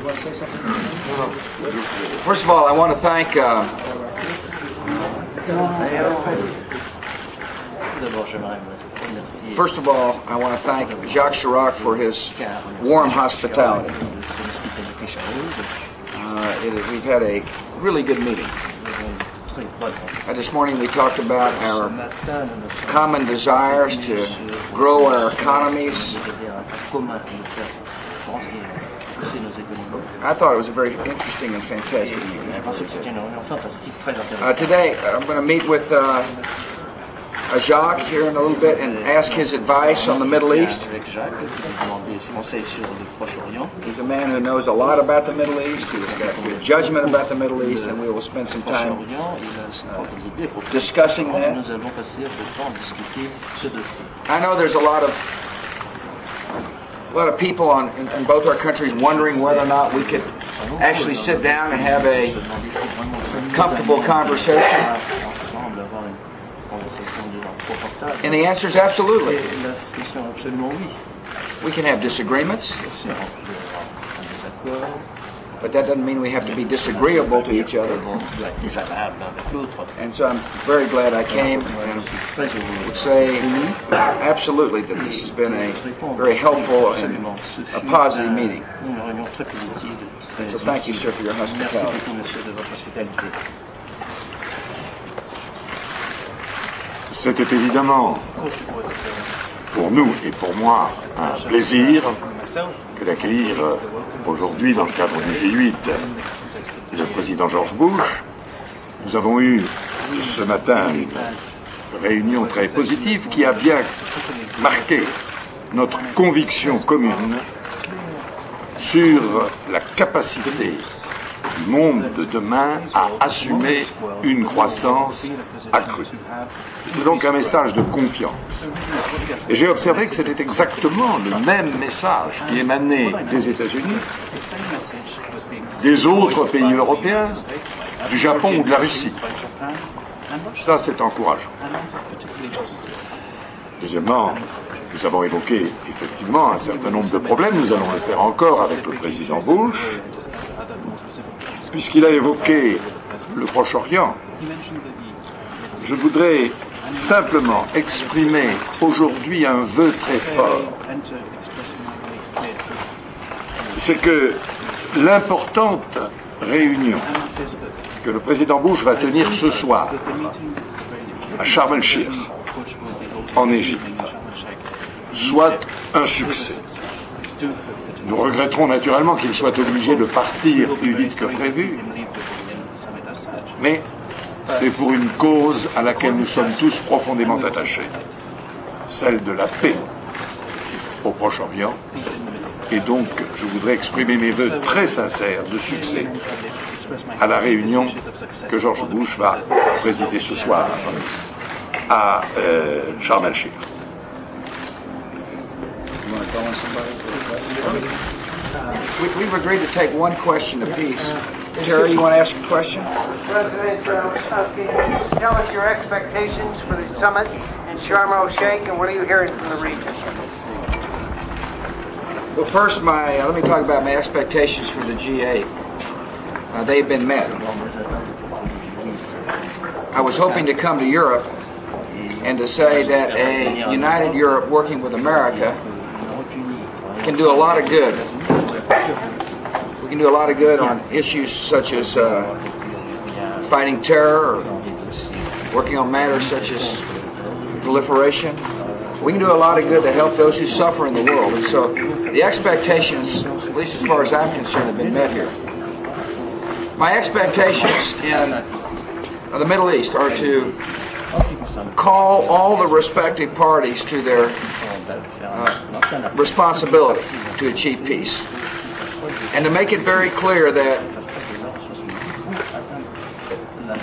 want to say something? First of all, I want to thank Jacques Chirac for his warm hospitality. We've had a really good meeting. This morning we talked about our common desires to grow our economies. I thought it was a very interesting and fantastic meeting. Today I'm going to meet with Jacques here in a little bit and ask his advice on the Middle East. He's a man who knows a lot about the Middle East. He's got good judgment about the Middle East, and we will spend some time discussing that. I know there's a lot of people in both our countries wondering whether or not we could actually sit down and have a comfortable conversation. And the answer is absolutely. We can have disagreements, but that doesn't mean we have to be disagreeable to each other. And so I'm very glad I came, and would say absolutely that this has been a very helpful and a positive meeting. And so thank you, sir, for your hospitality. C'était évidemment pour nous et pour moi un plaisir que d'accueillir aujourd'hui dans le cadre du G8 le président George Bush. Nous avons eu ce matin une réunion très positive qui a bien marqué notre conviction commune sur la capacité du monde de demain à assumer une croissance accrue. C'est donc un message de confiance. Et j'ai observé que c'était exactement le même message qui émanait des États-Unis, des autres pays européens, du Japon ou de la Russie. Ça, c'est encourageant. Deuxièmement, nous avons évoqué effectivement un certain nombre de problèmes. Nous allons le faire encore avec le président Bush, puisqu'il a évoqué le Proche-Orient. Je voudrais simplement exprimer aujourd'hui un vœu très fort. C'est que l'importante réunion que le président Bush va tenir ce soir à Sharm el-Sheikh, en Égypte, soit un succès. Nous regretterons naturellement qu'il soit obligé de partir plus vite que prévu, mais c'est pour une cause à laquelle nous sommes tous profondément attachés, celle de la paix au Proche-Orient. Et donc, je voudrais exprimer mes vœux très sincères de succès à la réunion que George Bush va présider ce soir à Sharm el-Sheikh. We've agreed to take one question apiece. Terry, you want to ask a question? President Trump, can you tell us your expectations for the summit in Sharm el-Sheikh, and what are you hearing from the region? Well, first, let me talk about my expectations for the G8. They've been met. I was hoping to come to Europe and to say that a united Europe working with America can do a lot of good. We can do a lot of good on issues such as fighting terror, or working on matters such as proliferation. We can do a lot of good to help those who suffer in the world. And so the expectations, at least as far as I'm concerned, have been met here. My expectations in the Middle East are to call all the respective parties to their responsibility to achieve peace, and to make it very clear that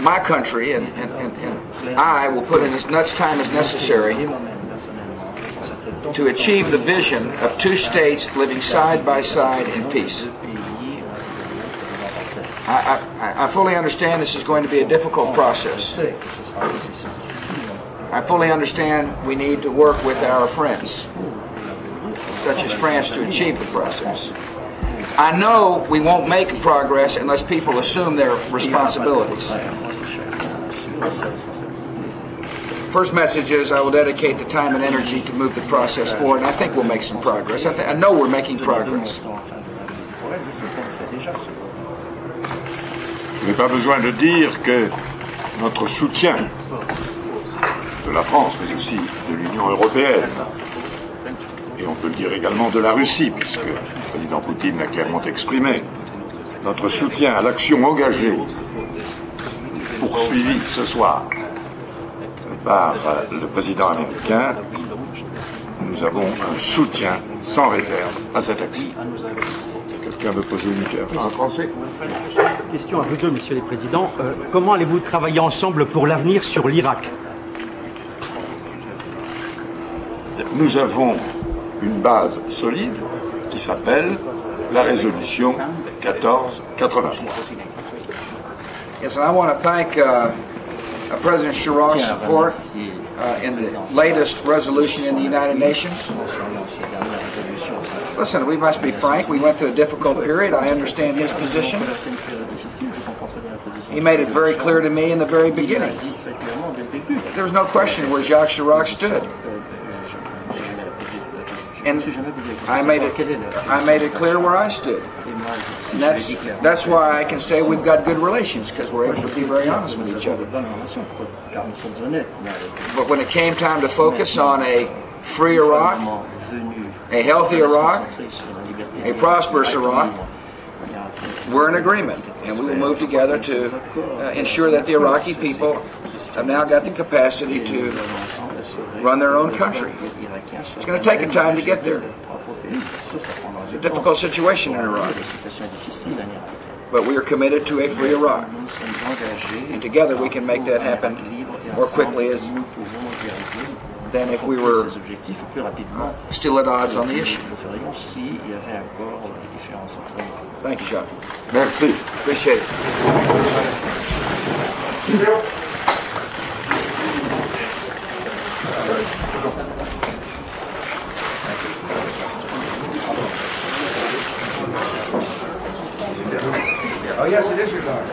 my country and I will put in as much time as necessary to achieve the vision of two states living side by side in peace. I fully understand this is going to be a difficult process. I fully understand we need to work with our friends, such as France, to achieve the process. I know we won't make progress unless people assume their responsibilities. First message is I will dedicate the time and energy to move the process forward, and I think we'll make some progress. I know we're making progress. Je n'ai pas besoin de dire que notre soutien de la France, mais aussi de l'Union européenne, et on peut le dire également de la Russie, puisque le président Poutine l'a clairement exprimé, notre soutien à l'action engagée, poursuivie ce soir par le président américain, nous avons un soutien sans réserve à cette action. Quelqu'un veut poser une question en français? Question à vous deux, messieurs les présidents. Comment allez-vous travailler ensemble pour l'avenir sur l'Irak? Nous avons une base solide qui s'appelle la résolution 1483. Yes, and I want to thank President Chirag's support in the latest resolution in the United Nations. Listen, we must be frank. We went through a difficult period. I understand his position. He made it very clear to me in the very beginning. There was no question where Jacques Chirac stood. And I made it clear where I stood. And that's why I can say we've got good relations, because we're able to be very honest with each other. But when it came time to focus on a free Iraq, a healthy Iraq, a prosperous Iraq, we're in agreement, and we will move together to ensure that the Iraqi people have now got the capacity to run their own country. It's going to take a time to get there. It's a difficult situation in Iraq, but we are committed to a free Iraq, and together we can make that happen more quickly than if we were still at odds on the issue. Thank you, Jacques. Merci. Appreciate it. Oh, yes, it is your daughter.